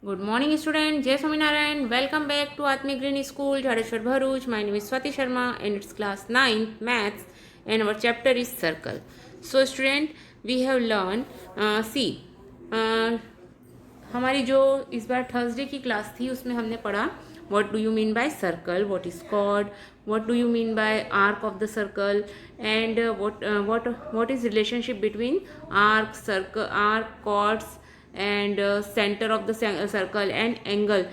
Good morning, student. Jai Swaminarayan. Welcome back to Atmic Green School, Jadeshwar Bharuch. My name is Swati Sharma and it's class 9 maths and our chapter is circle. So, student, we have learned, हमारी जो इस बार Thursday की class थी उसमें हमने पढ़ा what do you mean by circle, what is chord, what do you mean by arc of the circle and what is relationship between arc circle, arc, chords and center of the circle and angle,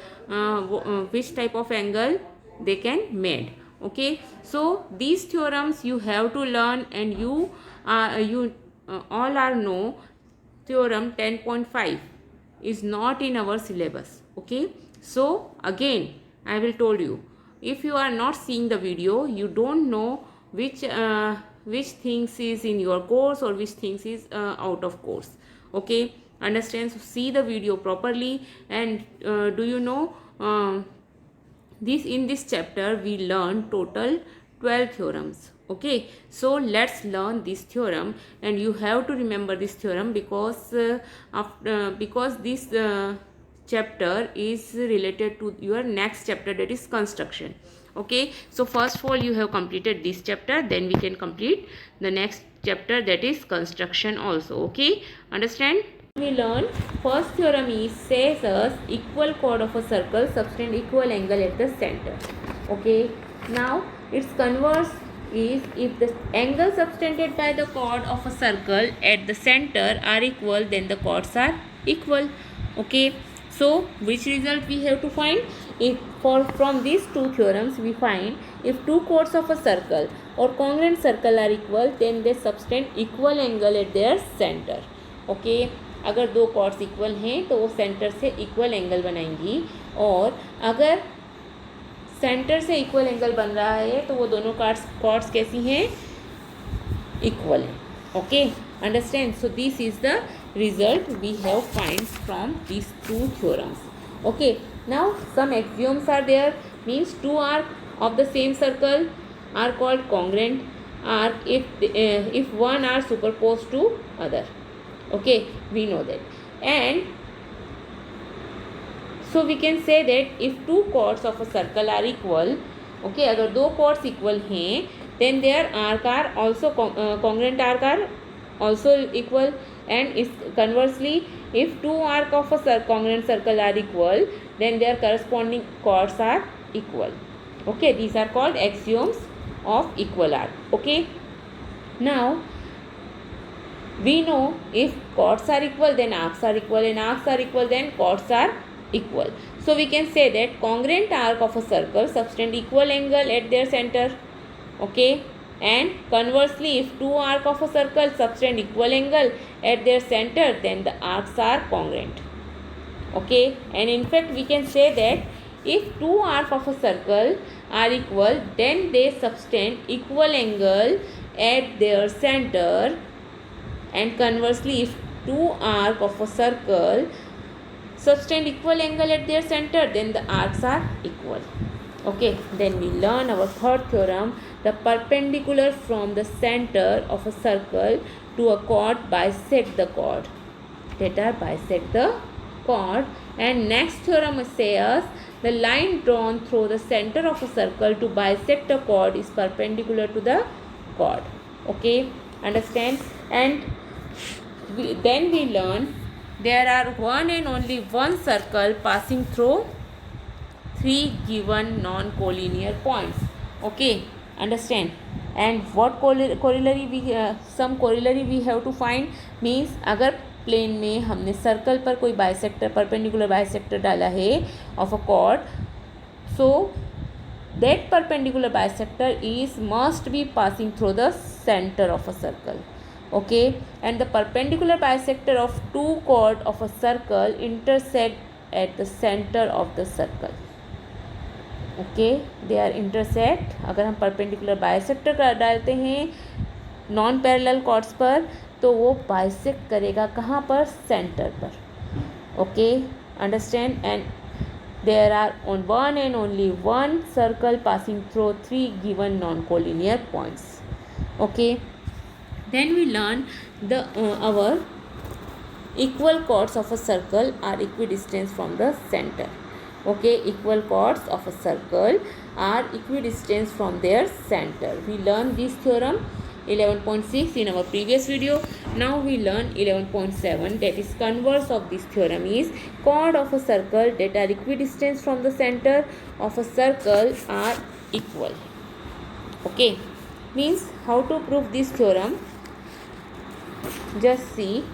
which type of angle they can made. Okay, so these theorems you have to learn and you all are know theorem 10.5 is not in our syllabus. Okay, so again I will told you, if you are not seeing the video you don't know which things is in your course or which things is out of course. Okay, understand? So see the video properly and do you know, this in this chapter we learn total 12 theorems. Okay, so let's learn this theorem and you have to remember this theorem because this chapter is related to your next chapter, that is construction. Okay, so first of all you have completed this chapter, then we can complete the next chapter, that is construction also. Okay, understand? We learn first theorem is says us equal chord of a circle subtend equal angle at the center. Okay, now its converse is if the angle subtended by the chord of a circle at the center are equal, then the chords are equal. Okay, so which result we have to find? If from these two theorems we find if two chords of a circle or congruent circle are equal, then they subtend equal angle at their center. Okay, अगर दो chords equal हैं तो वो centre से equal angle बनाएंगी, और अगर centre से इक्वल एंगल बन रहा है तो वो दोनों कॉर्ड्स कैसी हैं? इक्वल है. Okay, understand? So this is the result we have find from this two theorems. Okay, now some axioms are there, means two arc of the same circle are called congruent arc if one are superposed to other. Okay, we know that. And so we can say that if two chords of a circle are equal, okay, अगर दो chords equal हैं, then their arc are also congruent arc are also equal. And is conversely, if two arc of a congruent circle are equal, then their corresponding chords are equal. Okay, these are called axioms of equal arc. Okay, now we know if chords are equal then arcs are equal, and arcs are equal then chords are equal. So we can say that congruent arc of a circle subtend equal angle at their center. Okay, and conversely if two arc of a circle subtend equal angle at their center, then the arcs are congruent. Okay, and in fact we can say that if two arc of a circle are equal, then they subtend equal angle at their center, and conversely if two arc of a circle subtend equal angle at their center, then the arcs are equal. Okay, then we learn our third theorem, the perpendicular from the center of a circle to a chord bisect the chord, that are bisect the chord. And next theorem says the line drawn through the center of a circle to bisect a chord is perpendicular to the chord. Okay, understand? And then we learn there are one and only one circle passing through three given non-collinear points. Okay, understand? And what corollary we some corollary we have to find, means अगर plane में हमने circle पर कोई bisector, perpendicular bisector डाला है of a chord, so that perpendicular bisector is must be passing through the center of a circle. Okay, and the perpendicular bisector of two chord of a circle intersect at the center of the circle. Okay, they are intersect. अगर हम perpendicular bisector डालते हैं non parallel chords पर तो वो bisect करेगा कहाँ पर? सेंटर पर. Okay, understand? And there are on one and only one circle passing through three given non-collinear points. Okay, then we learn the our equal chords of a circle are equidistant from the center. Okay, equal chords of a circle are equidistant from their center. We learned this theorem 11.6 in our previous video. Now we learn 11.7, that is converse of this theorem is chord of a circle that are equidistant from the center of a circle are equal. Okay, means how to prove this theorem? Just see.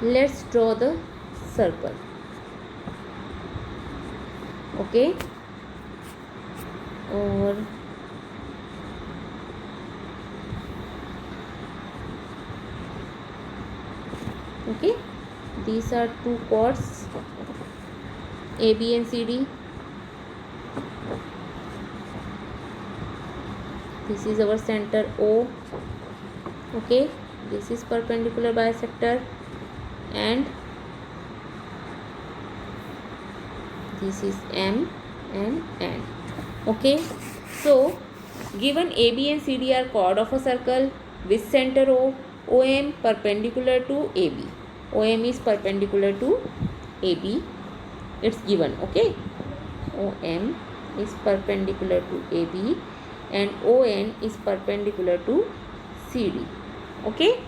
Let's draw the circle. Okay, or okay, these are two chords A, B and C, D. This is our center O. Okay, this is perpendicular bisector and this is M and N. Okay, so given AB and CD are chord of a circle with center O, OM perpendicular to AB. OM is perpendicular to AB. It's given. Okay, OM is perpendicular to AB and ON is perpendicular to CD. Okay,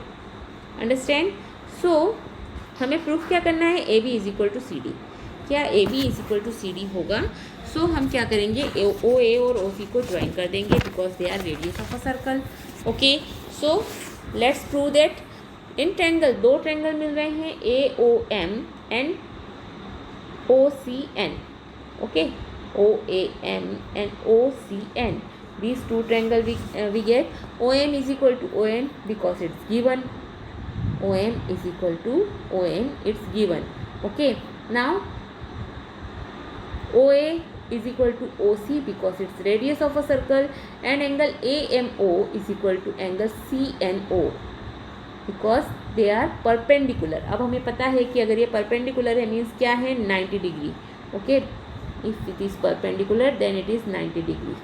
understand? So हमें proof क्या करना है? AB is equal to C D. क्या AB is equal to C D होगा? So हम क्या करेंगे? OA और OC को ज्वाइन कर देंगे because they are radius of a circle. Okay, so let's prove that in triangle दो ट्रायंगल मिल रहे हैं AOM and OCN. Okay, OAM and OCN. These two triangle we get OM is equal to ON because it's given. OM is equal to ON, it's given. Okay, now OA is equal to OC because it's radius of a circle and angle AMO is equal to angle CNO because they are perpendicular. अब हमें पता है कि अगर ये perpendicular है means क्या है? 90 degree. Okay, if it is perpendicular then it is 90 degree.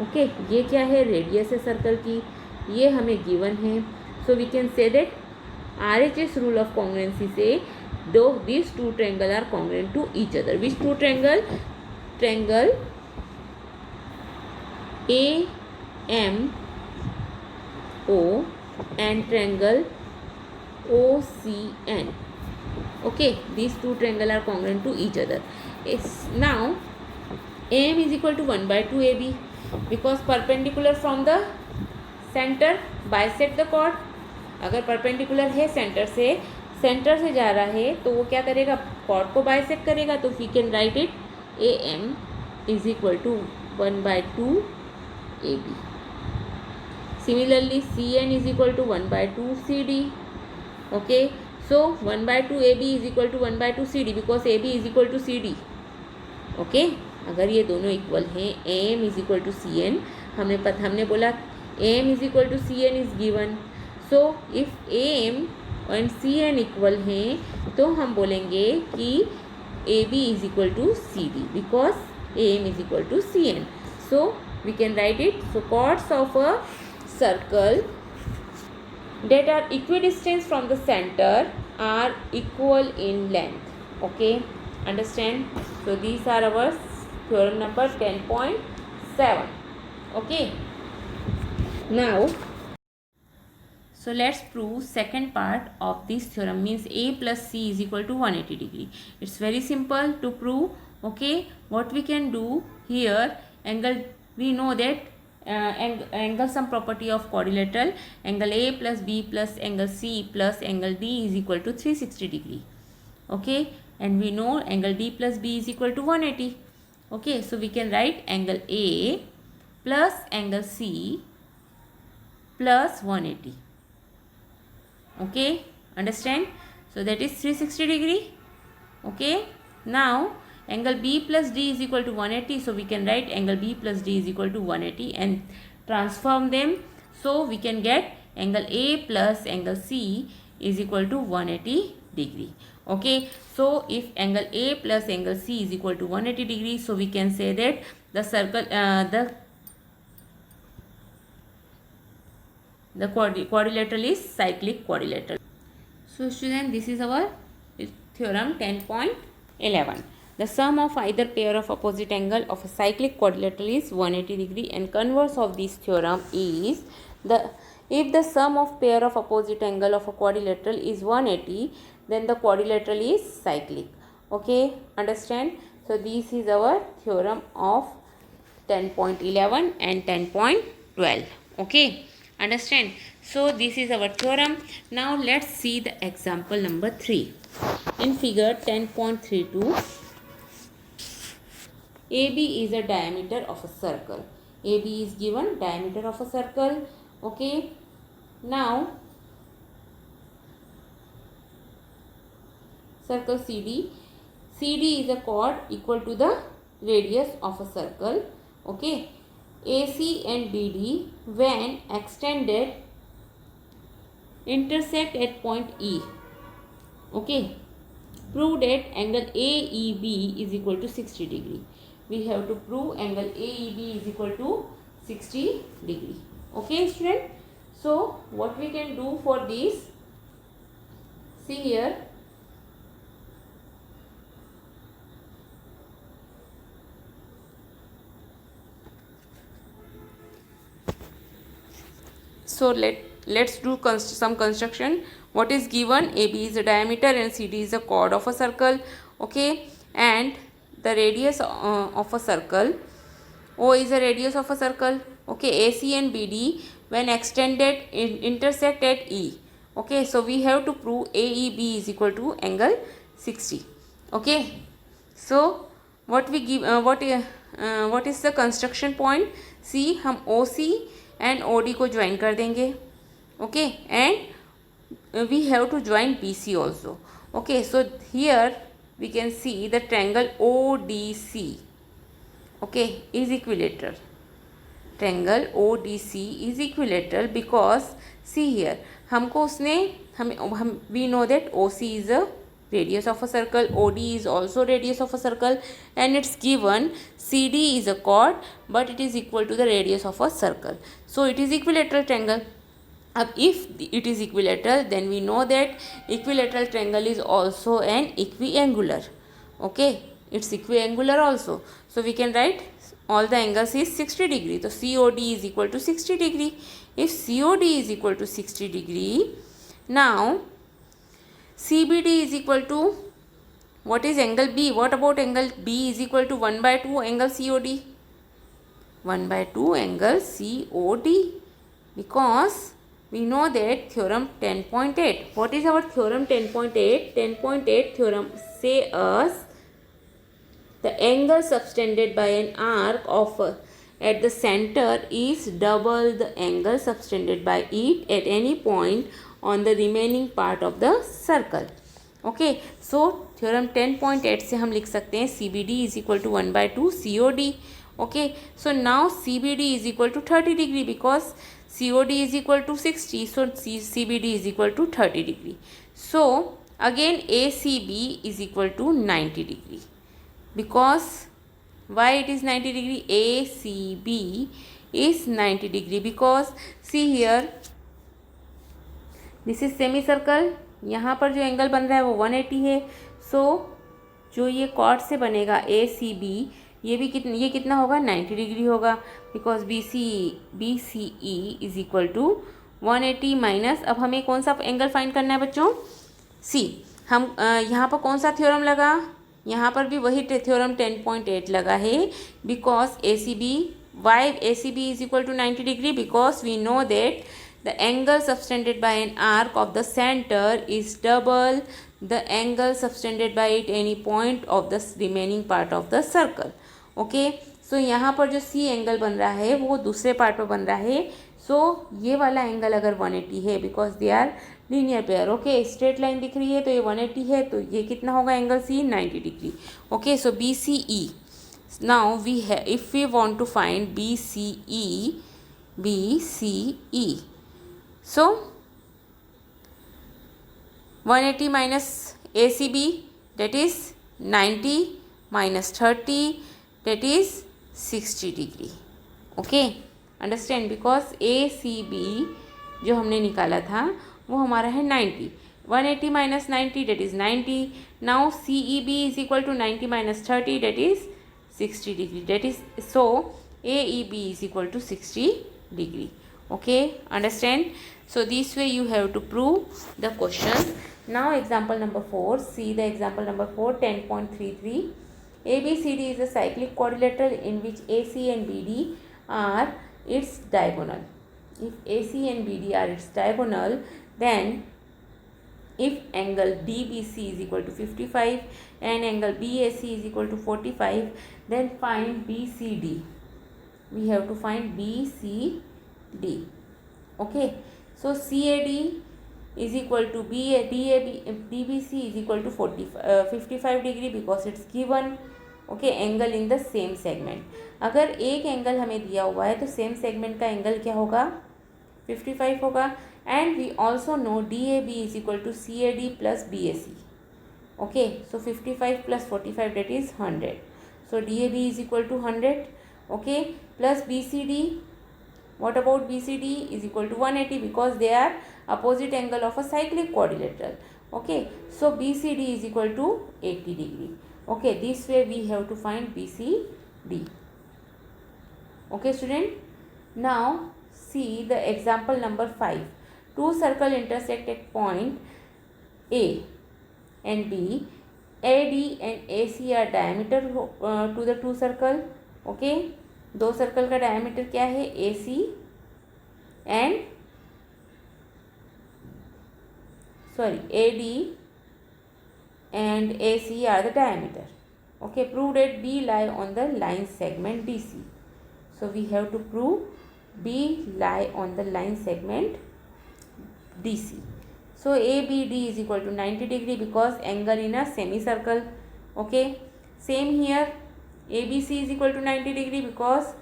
Okay, ये क्या है? रेडियस है सर्कल की, ये हमें गिवन है. So we can say that RHS rule of congruency से दो this two triangle are congruent to each other. Which two triangle? Triangle AMO and triangle OCN. Okay, these two triangle are congruent to each other. Now AM is equal to 1/2 AB because perpendicular from the center bisect the chord. अगर perpendicular है centre से जा रहा है तो वो क्या करेगा? chord को bisect करेगा. तो we can write it AM is equal to 1/2 AB. Similarly CN is equal to 1/2 CD. Okay, so 1/2 AB is equal to 1/2 CD because AB is equal to CD. Okay, अगर ये दोनों equal हैं AM is equal to CN, हमने बोला AM is equal to CN is given. So if AM and CN equal हैं तो हम बोलेंगे कि AB is equal to CD because AM is equal to CN. So we can write it. So chords of a circle that are equidistant from the center are equal in length. Okay, understand? So these are our theorem number 10.7. Okay, now so let's prove second part of this theorem means A plus C is equal to 180 degree. It's very simple to prove. Okay, what we can do here, angle we know that angle sum property of quadrilateral, angle A plus B plus angle C plus angle D is equal to 360 degree. Okay, and we know angle D plus B is equal to 180. Okay, so we can write angle A plus angle C plus 180. Okay, understand? So that is 360 degree. Okay, now angle B plus D is equal to 180, so we can write angle B plus D is equal to 180 and transform them. So we can get angle A plus angle C is equal to 180 degree. Okay, so if angle A plus angle C is equal to 180 degree, so we can say that the circle The quadrilateral is cyclic quadrilateral. So student, this is our theorem 10.11. The sum of either pair of opposite angle of a cyclic quadrilateral is 180 degree, and converse of this theorem is if the sum of pair of opposite angle of a quadrilateral is 180, then the quadrilateral is cyclic. Okay, understand? So this is our theorem of 10.11 and 10.12. Okay, understand? So this is our theorem. Now let's see the example number 3. In figure 10.32, AB is a diameter of a circle. AB is given diameter of a circle. Okay, now circle CD. CD is a chord equal to the radius of a circle. Okay, AC and BD when extended intersect at point E. Okay, prove that angle AEB is equal to 60 degree. We have to prove angle AEB is equal to 60 degree. Okay student, so what we can do for this, see here, so let's do some construction. What is given? AB is a diameter and CD is a chord of a circle. Okay, and the radius of a circle, O is a radius of a circle. Okay, AC and BD when extended intersect at E. Okay, so we have to prove AEB is equal to angle 60. Okay, so what we give what is the construction point? See, हम OC and OD को join कर देंगे. Okay, and we have to join BC also. Okay, so here we can see the triangle ODC. Okay, is equilateral. Triangle ODC is equilateral because see here, हमको उसने हम we know that OC is a radius of a circle, OD is also radius of a circle, and it's given CD is a chord but it is equal to the radius of a circle. So it is equilateral triangle. If it is equilateral, then we know that equilateral triangle is also an equiangular. Okay, it's equiangular also. So we can write all the angles is 60 degree. So COD is equal to 60 degree. If COD is equal to 60 degree, now CBD is equal to, what is angle B? What about angle B is equal to 1 by 2 angle COD? 1 by 2 angle COD, because we know that theorem 10.8. What is our theorem 10.8? 10.8 theorem say us the angle subtended by an arc of at the center is double the angle subtended by it at any point on the remaining part of the circle. Okay, so theorem 10.8 से हम लिख सकते हैं CBD is equal to 1 by 2 COD. Okay, so now CBD is equal to 30 degree because COD is equal to 60, so CBD is equal to 30 degree. So again ACB is equal to 90 degree. Because why it is 90 degree? ACB is 90 degree because see here, this is semi circle. यहाँ पर जो angle बन रहा है वो 180 है. सो जो ये कॉर्ड से बनेगा ACB, ये कितना होगा? 90 डिग्री होगा because BCE is equal to 180 minus, अब हमें कौन सा एंगल फाइंड करना है बच्चों? सी, हम यहाँ पर कौन सा थ्योरम लगा? यहाँ पर भी वही थ्योरम 10.8 लगा है because why ACB is equal to 90 degree because we know that the angle subtended by an arc of the center is double the angle subtended by at any point of the remaining part of the circle. Okay, so यहाँ पर जो C angle बन रहा है वो दूसरे part पर बन रहा है. सो ये वाला एंगल अगर 180 है because they are linear pair. Okay, straight line दिख रही है तो ये 180 है, तो ये कितना होगा angle C? 90 degree. Okay, so BCE. Now we है if we want to find BCE. So 180 minus ACB, that is 90 minus 30, that is 60 degree. Okay, understand, because ACB जो हमने निकाला था वो हमारा है 90. 180 minus 90 that is 90. Now CEB is equal to 90 minus 30 that is 60 degree. That is so AEB is equal to 60 degree. Okay, understand? So this way you have to prove the question. Now example number 4. See the example number 4, 10.33. ABCD is a cyclic quadrilateral in which AC and BD are its diagonal. If AC and BD are its diagonal, then if angle DBC is equal to 55 and angle BAC is equal to 45, then find BCD. We have to find BCD. Okay, so CAD is equal to DBC is equal to 55 degree because it's given. Okay, angle in the same segment. अगर एक angle हमें दिया हुआ है तो same segment का angle क्या होगा? 55 होगा. And we also know DAB is equal to CAD plus BAC. Okay, so 55 plus 45 that is 100. So DAB is equal to 100. Okay, plus BCD. What about BCD is equal to 180 because they are opposite angle of a cyclic quadrilateral. Okay, so BCD is equal to 80 degree. Okay, this way we have to find BCD. Okay student, now see the example number 5. Two circles intersect at point A and B. AD and AC are diameter to the two circle. Okay, दो circle का diameter क्या है? AC and AD and AC are the diameter. Okay, prove that B lie on the line segment DC. So we have to prove B lie on the line segment DC. So ABD is equal to 90 degree because angle in a semicircle. Okay, same here. ABC is equal to 90 degree because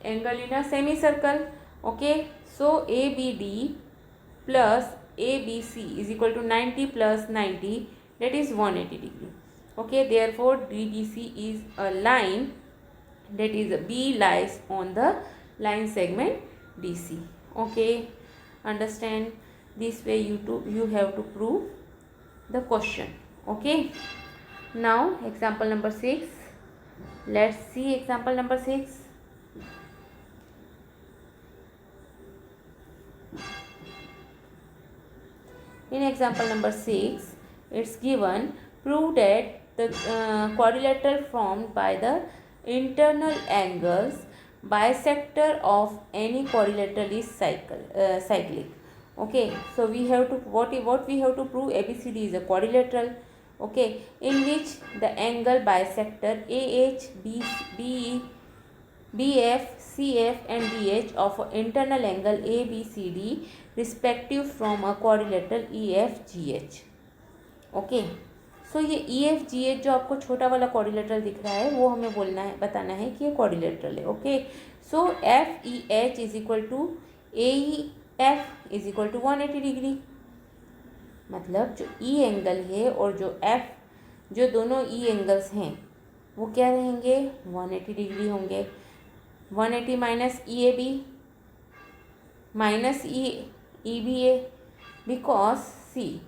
angle in a semicircle. Okay, so ABD plus ABC is equal to 90 plus 90, that is 180 degree. Okay, therefore DBC is a line, that is B lies on the line segment DC. Okay, understand? This way you have to prove the question. Okay, now example number 6. Let's see example number 6. In example number 6, it's given, prove that the quadrilateral formed by the internal angles bisector of any quadrilateral is cyclic. Okay, so we have to what we have to prove? ABCD is a quadrilateral. Okay, in which the angle bisector AH, BF, CF and DH of internal angle ABCD respective from a quadrilateral EFGH. Okay, सो ये EFGH जो आपको छोटा वाला quadrilateral दिख रहा है वो हमें बोलना है, बताना है कि ये क्वाड्रिलेटरल है. Okay, so FEH is equal to AEF is equal to 180 degree. मतलब जो E एंगल है और जो F, जो दोनों E एंगल्स हैं वो क्या रहेंगे? 180 डिग्री होंगे. 180 minus EAB minus EBA because see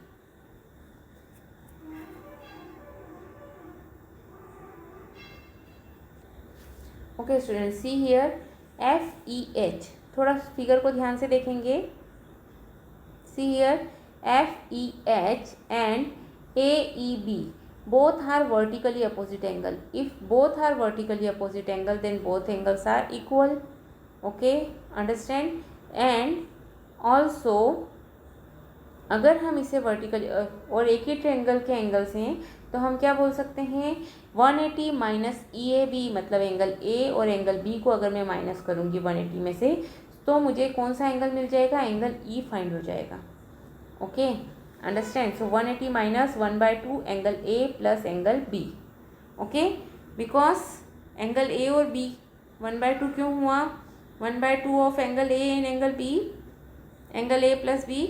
okay student, see here FEH. थोड़ा फिगर को ध्यान से देखेंगे. See here FEH and AEB both are vertically opposite angle. If both are vertically opposite angle, then both angles are equal. Okay, understand? And also अगर हम इसे vertically और एक ही ट्रायंगल के एंगल्स हैं तो हम क्या बोल सकते हैं? 180 माइनस EAB मतलब एंगल A और एंगल B को अगर मैं माइनस करूँगी 180 में से तो मुझे कौन सा एंगल मिल जाएगा? एंगल E फाइंड हो जाएगा. Okay, understand? So 180 minus 1/2 angle A plus angle B. Okay, because angle A और B 1/2 क्यों हुआ? 1/2 of angle A and angle B, angle A plus B.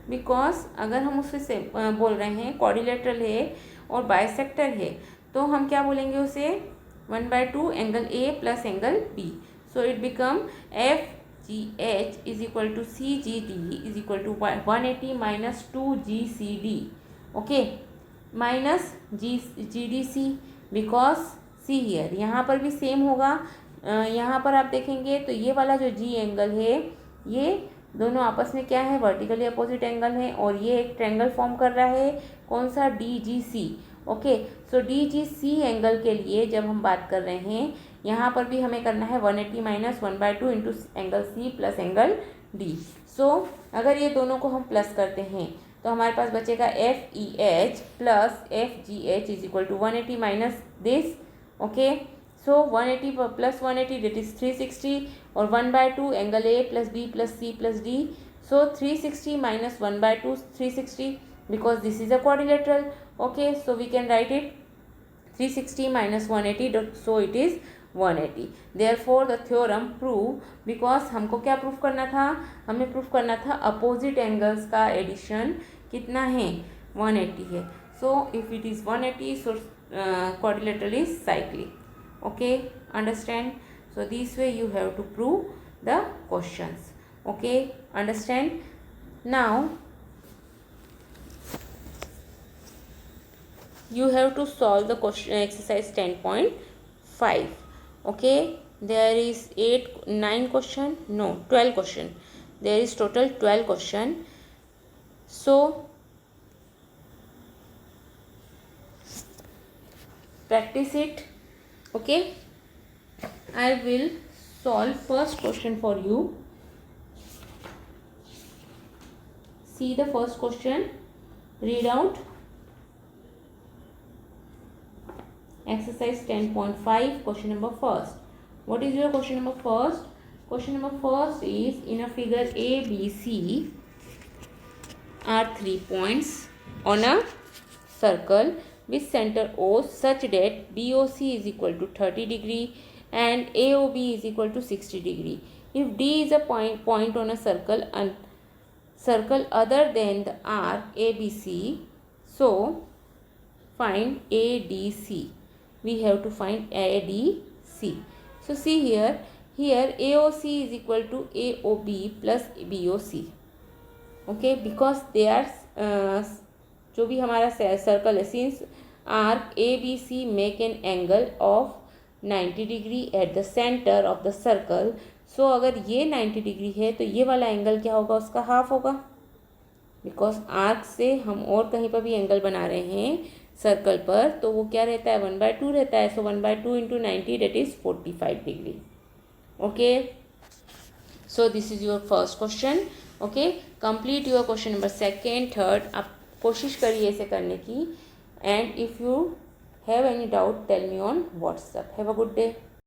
Because अगर हम उससे से बोल रहे हैं क्वाड्रिलेटरल है और बाइसेक्टर है तो हम क्या बोलेंगे उसे? 1/2 angle A plus angle B. So it become FGH is equal to CGD is equal to 180 minus 2GCD. Okay, minus GDC because see here यहाँ पर भी सेम होगा। यहाँ पर आप देखेंगे तो ये वाला जो जी एंगल है ये दोनों आपस में क्या है, वर्टिकली अपोजिट एंगल है और ये एक ट्रायंगल फॉर्म कर रहा है, कौन सा, DGC। ओके, सो DGC एंगल के लिए जब हम बात कर रहे हैं यहाँ पर भी हमें करना है 180 minus 1/2 into angle C plus angle D। सो अगर ये दोनों को हम प्लस करते हैं तो हमारे पास बचेगा FEH plus FGH is equal to 180 minus this. Okay, so 180 plus 180 that is 360 और 1/2 angle A plus B plus C plus D। So 360 minus 1/2 360 because this is a quadrilateral. Okay, so we can write it 360 minus 180, so it is 180. Therefore the theorem prove, because हमको क्या proof करना था, हमें proof करना था opposite angles का addition कितना है, 180 है। So if it is 180, so quadrilateral is cyclic. Okay, understand? So this way you have to prove the questions. Okay, understand? Now you have to solve the question exercise 10.5. Okay, there is 9 question, no 12 question, there is total 12 question. So practice it. Okay, I will solve first question for you. See the first question, read out. Exercise 10.5, question number first. What is your question number first? Question number first is, in a figure ABC are 3 points on a circle with center O such that BOC is equal to 30 degree and AOB is equal to 60 degree. If D is a point on a circle other than the arc ABC, so find ADC. We have to find ADC. So see here AOC is equal to AOB plus BOC. Okay, because they are जो भी हमारा circle है, since arc ABC make an angle of 90 degree at the centre of the circle, so अगर ये 90 degree है तो ये वाला एंगल क्या होगा, उसका हाफ होगा, बिकॉज आर्क से हम और कहीं पर भी एंगल बना रहे हैं सर्कल पर तो वो क्या रहता है, 1/2 रहता है। सो 1/2 into 90 that is 45 degree. Okay, so this is your first question. Okay, complete your question number second, third. आप कोशिश करिए इसे करने की. And if you have any doubt tell me on WhatsApp. Have a good day.